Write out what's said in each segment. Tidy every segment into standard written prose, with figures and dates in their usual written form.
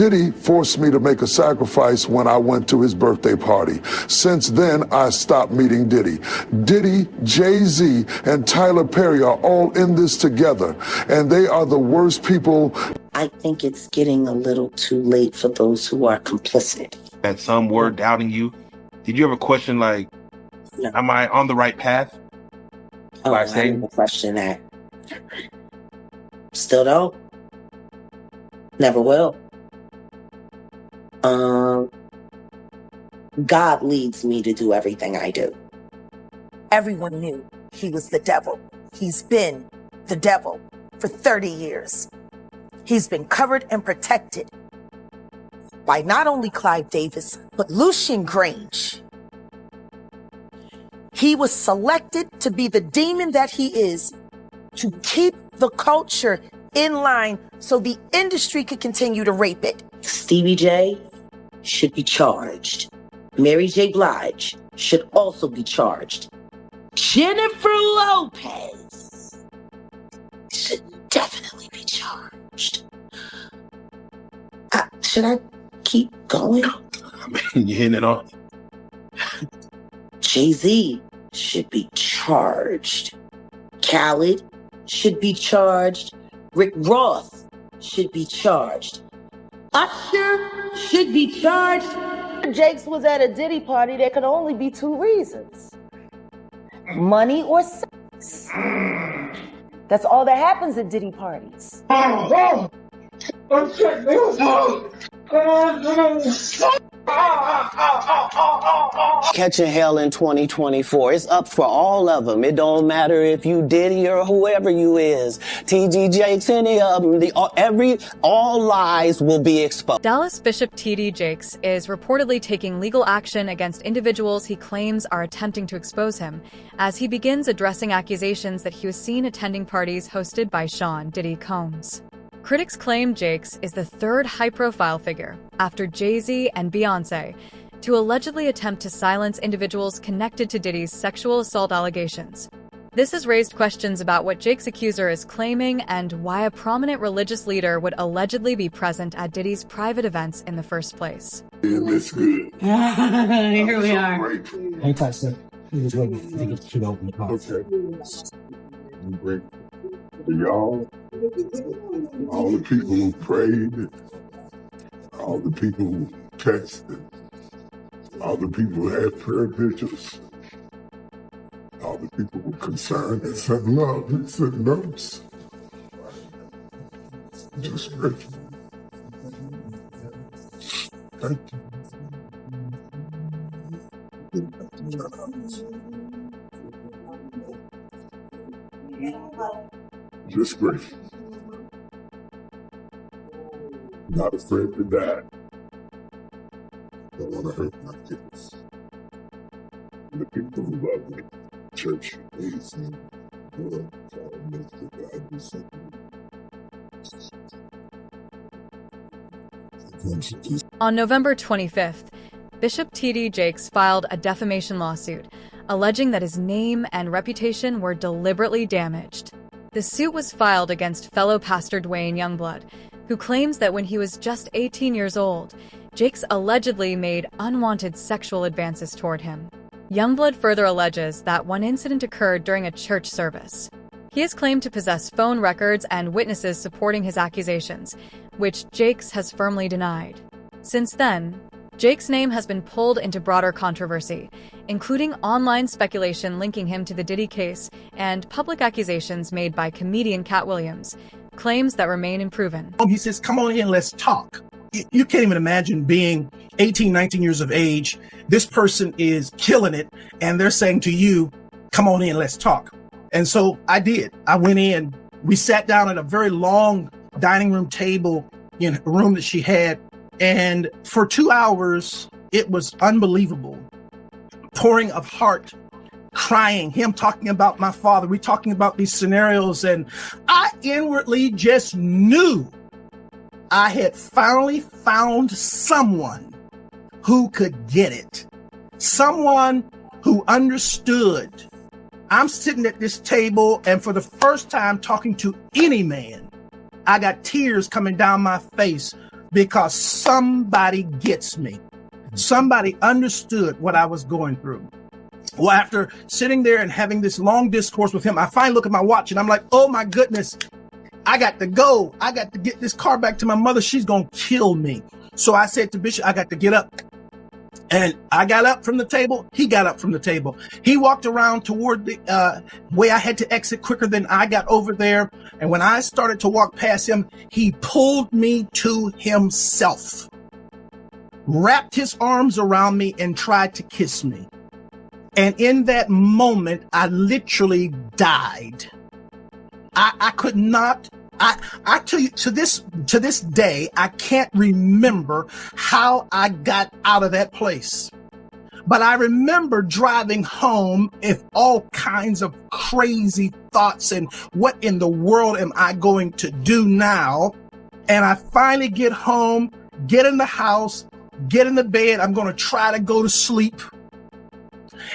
Diddy forced me to make a sacrifice when I went to his birthday party. Since then, I stopped meeting Diddy. Diddy, Jay-Z, and Tyler Perry are all in this together, and they are the worst people. I think it's getting a little too late for those who are complicit. That some were doubting you. Did you ever question, like, No. am I on the right path? Oh, I never question that. Still don't. Never will. God leads me to do everything I do. Everyone knew he was the devil. He's been the devil for 30 years. He's been covered and protected by not only Clive Davis, but Lucian Grange. He was selected to be the demon that he is, to keep the culture in line so the industry could continue to rape it. Stevie J should be charged. Mary J. Blige should also be charged. Jennifer Lopez should definitely be charged. Should I keep going? I mean, you're hitting it off. Jay-Z should be charged. Khaled should be charged. Rick Ross should be charged. Usher should be charged. Jakes was at a Diddy party. There could only be two reasons: money or sex. That's all that happens at Diddy parties. Catching hell in 2024. It's up for all of them. It don't matter if you Diddy or whoever you is. TD Jakes, any of them. All lies will be exposed. Dallas Bishop T.D. Jakes is reportedly taking legal action against individuals he claims are attempting to expose him, as he begins addressing accusations that he was seen attending parties hosted by Sean Diddy Combs. Critics claim Jakes is the third high-profile figure, after Jay-Z and Beyoncé, to allegedly attempt to silence individuals connected to Diddy's sexual assault allegations. This has raised questions about what Jake's accuser is claiming and why a prominent religious leader would allegedly be present at Diddy's private events in the first place. Yeah, that's good. Here we are. Hang tight, sir. He's going to take his shit open the car. Okay. I'm grateful for y'all, all the people who prayed, all the people who texted, all the people who had prayer vigils, all the people who were concerned and sent love and sent notes. Just grateful. Thank you. Just grateful. Not afraid to die. Don't want to hurt my kids. The people who love me. Church needs me. On November 25th, Bishop T.D. Jakes filed a defamation lawsuit, alleging that his name and reputation were deliberately damaged. The suit was filed against fellow pastor Dwayne Youngblood, who claims that when he was just 18 years old, Jakes allegedly made unwanted sexual advances toward him. Youngblood further alleges that one incident occurred during a church service. He has claimed to possess phone records and witnesses supporting his accusations, which Jakes has firmly denied. Since then, Jake's name has been pulled into broader controversy, including online speculation linking him to the Diddy case and public accusations made by comedian Cat Williams, claims that remain unproven. He says, come on in, let's talk. You can't even imagine being 18, 19 years of age. This person is killing it, and they're saying to you, come on in, let's talk. And so I did. I went in. We sat down at a very long dining room table in a room that she had. And for 2 hours, it was unbelievable. Pouring of heart, crying, him talking about my father. We talking about these scenarios. And I inwardly just knew I had finally found someone who could get it. Someone who understood. I'm sitting at this table, and for the first time talking to any man, I got tears coming down my face, because somebody gets me. Somebody understood what I was going through. Well, after sitting there and having this long discourse with him, I finally look at my watch and I'm like, oh my goodness, I got to go. I got to get this car back to my mother. She's going to kill me. So I said to Bishop, I got to get up. And I got up from the table. He got up from the table. He walked around toward the way I had to exit quicker than I got over there. And when I started to walk past him, he pulled me to himself, wrapped his arms around me and tried to kiss me. And in that moment, I literally died. I could not. I tell you, to this day, I can't remember how I got out of that place. But I remember driving home with all kinds of crazy thoughts and what in the world am I going to do now? And I finally get home, get in the house, get in the bed. I'm going to try to go to sleep.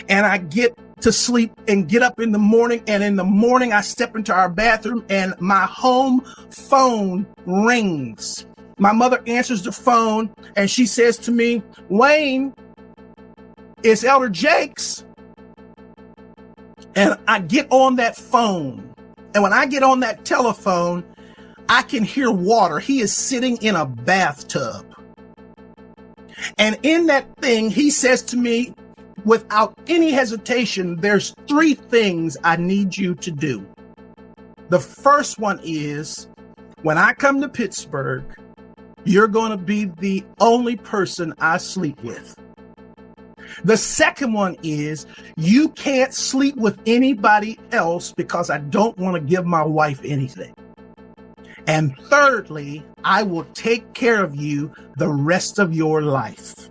And I get to sleep and get up in the morning. And in the morning, I step into our bathroom and my home phone rings. My mother answers the phone and she says to me, Wayne, it's Elder Jakes. And I get on that phone. And when I get on that telephone, I can hear water. He is sitting in a bathtub. And in that thing, he says to me, without any hesitation, there's 3 things I need you to do. The first one is, when I come to Pittsburgh, you're going to be the only person I sleep with. The second one is, you can't sleep with anybody else because I don't want to give my wife anything. And thirdly, I will take care of you the rest of your life.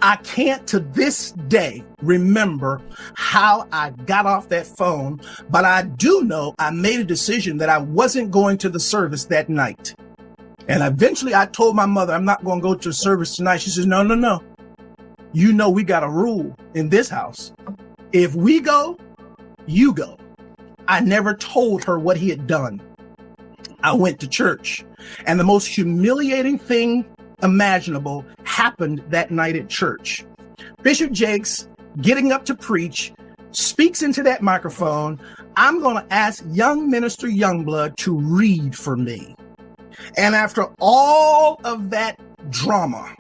I can't to this day remember how I got off that phone, but I do know I made a decision that I wasn't going to the service that night. And eventually I told my mother, I'm not going to go to the service tonight. She says, no. You know, we got a rule in this house. If we go, you go. I never told her what he had done. I went to church, and the most humiliating thing imaginable happened that night at church. Bishop Jakes, getting up to preach, speaks into that microphone. I'm going to ask young minister Youngblood to read for me. And after all of that drama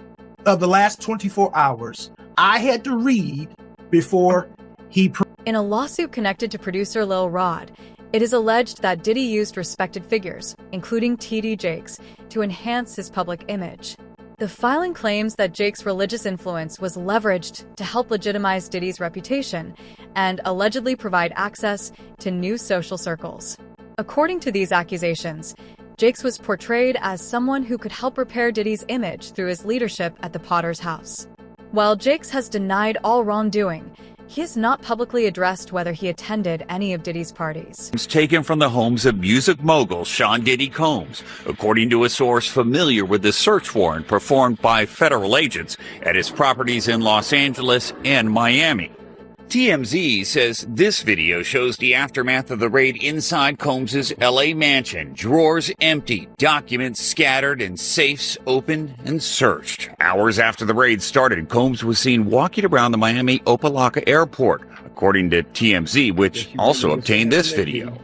of the last 24 hours, I had to read before he In a lawsuit connected to producer Lil Rod, it is alleged that Diddy used respected figures, including T.D. Jakes, to enhance his public image. The filing claims that Jake's religious influence was leveraged to help legitimize Diddy's reputation and allegedly provide access to new social circles. According to these accusations, Jakes was portrayed as someone who could help repair Diddy's image through his leadership at the Potter's house. While Jakes has denied all wrongdoing, he has not publicly addressed whether he attended any of Diddy's parties. It's taken from the homes of music mogul Sean Diddy Combs, according to a source familiar with the search warrant performed by federal agents at his properties in Los Angeles and Miami. TMZ says this video shows the aftermath of the raid inside Combs' LA mansion. Drawers empty, documents scattered, and safes opened and searched. Hours after the raid started, Combs was seen walking around the Miami Opa-locka airport, according to TMZ, which also obtained this video.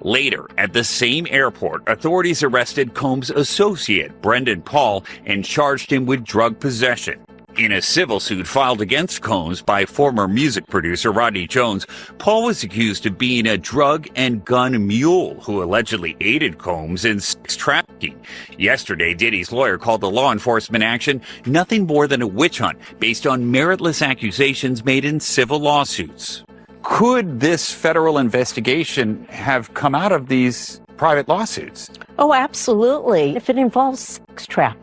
Later, at the same airport, authorities arrested Combs' associate, Brendan Paul, and charged him with drug possession. In a civil suit filed against Combs by former music producer Rodney Jones, Paul was accused of being a drug and gun mule who allegedly aided Combs in sex trafficking. Yesterday, Diddy's lawyer called the law enforcement action nothing more than a witch hunt based on meritless accusations made in civil lawsuits. Could this federal investigation have come out of these private lawsuits? Oh, absolutely. If it involves sex trafficking,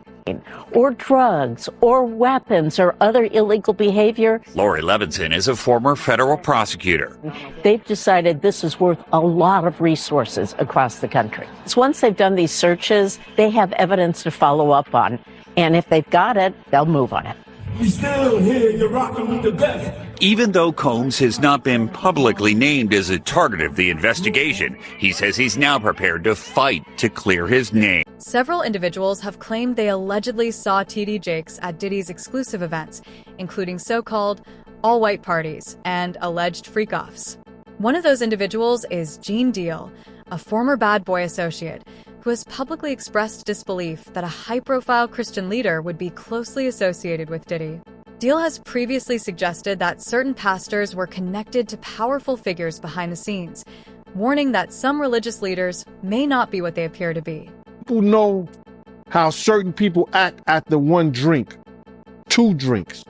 or drugs, or weapons, or other illegal behavior. Lori Levinson is a former federal prosecutor. They've decided this is worth a lot of resources across the country. So once they've done these searches, they have evidence to follow up on. And if they've got it, they'll move on it. We still here, you're rocking with the best. Even though Combs has not been publicly named as a target of the investigation, he says he's now prepared to fight to clear his name. Several individuals have claimed they allegedly saw TD Jakes at Diddy's exclusive events, including so-called all-white parties and alleged freak-offs. One of those individuals is Gene Deal, a former Bad Boy associate, who has publicly expressed disbelief that a high-profile Christian leader would be closely associated with Diddy. Deal has previously suggested that certain pastors were connected to powerful figures behind the scenes, warning that some religious leaders may not be what they appear to be. People know how certain people act after one drink, 2 drinks.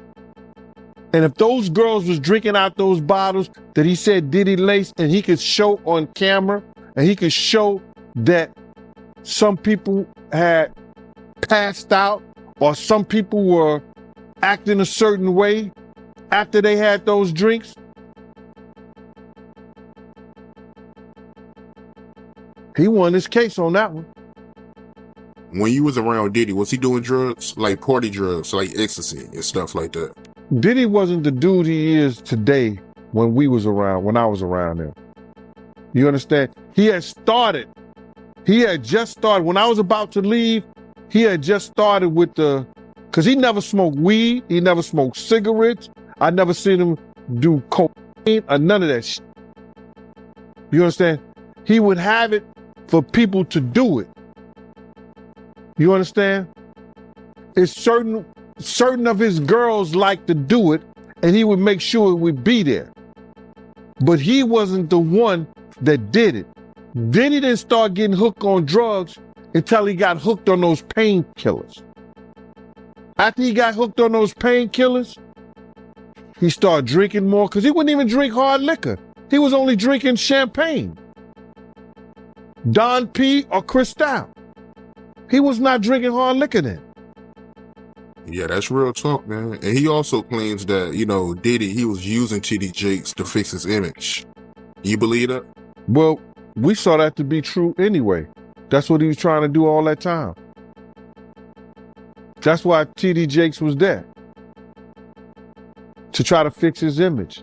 And if those girls was drinking out those bottles that he said Diddy laced, and he could show on camera, and he could show that some people had passed out or some people were acting a certain way after they had those drinks, he won his case on that one. When you was around Diddy, was he doing drugs, like party drugs, like ecstasy and stuff like that? Diddy wasn't the dude he is today when I was around him. You understand? He had just started, when I was about to leave, he had just started with because he never smoked weed, he never smoked cigarettes, I never seen him do cocaine or none of that shit. You understand? He would have it for people to do it. You understand? It's certain of his girls like to do it, and he would make sure it would be there. But he wasn't the one that did it. Diddy didn't start getting hooked on drugs until he got hooked on those painkillers. After he got hooked on those painkillers, he started drinking more, because he wouldn't even drink hard liquor. He was only drinking champagne, Don P or Cristal. He was not drinking hard liquor then. Yeah, that's real talk, man. And he also claims that, Diddy, he was using TD Jakes to fix his image. You believe that? Well, we saw that to be true anyway. That's what he was trying to do all that time. That's why TD Jakes was there, to try to fix his image.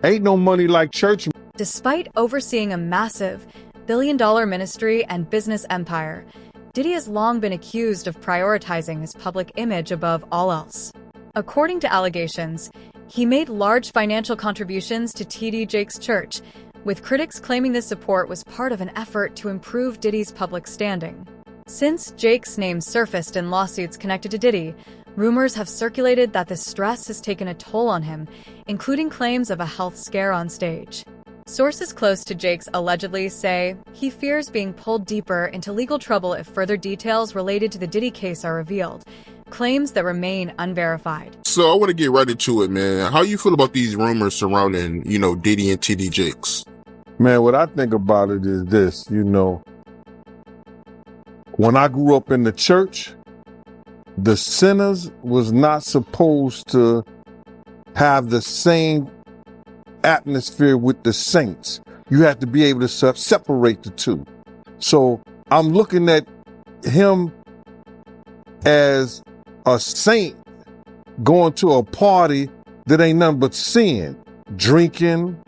Ain't no money like church. Despite overseeing a massive billion-dollar ministry and business empire, Diddy has long been accused of prioritizing his public image above all else. According to allegations, he made large financial contributions to TD Jakes' church, with critics claiming this support was part of an effort to improve Diddy's public standing. Since Jakes' name surfaced in lawsuits connected to Diddy, rumors have circulated that the stress has taken a toll on him, including claims of a health scare on stage. Sources close to Jakes allegedly say he fears being pulled deeper into legal trouble if further details related to the Diddy case are revealed, claims that remain unverified. So I want to get right into it, man. How you feel about these rumors surrounding, Diddy and TD Jakes? Man, what I think about it is this, when I grew up in the church, the sinners was not supposed to have the same atmosphere with the saints. You have to be able to separate the two. So I'm looking at him as a saint going to a party that ain't nothing but sin, drinking,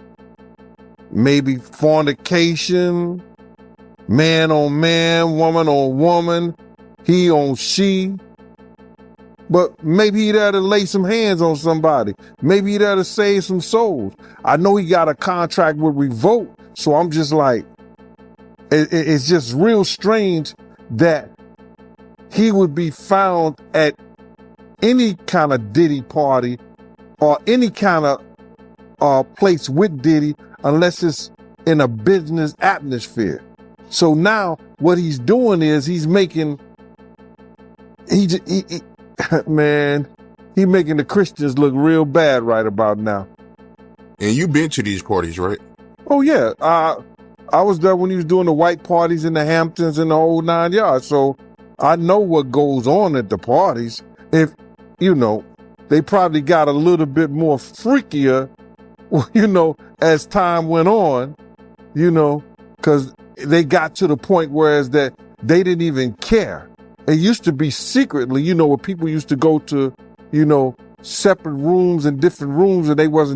maybe fornication, man on man, woman on woman, he on she. But maybe he there to lay some hands on somebody. Maybe he there to save some souls. I know he got a contract with Revolt, so I'm just like, it's just real strange that he would be found at any kind of Diddy party or any kind of place with Diddy unless it's in a business atmosphere. So now what he's doing is he's making, man, he making the Christians look real bad right about now. And you been to these parties, right? Oh yeah, I was there when he was doing the white parties in the Hamptons and the whole 9 yards. So I know what goes on at the parties. If they probably got a little bit more freakier, as time went on, because they got to the point whereas that they didn't even care. It used to be secretly, where people used to go to, separate rooms and different rooms and they wasn't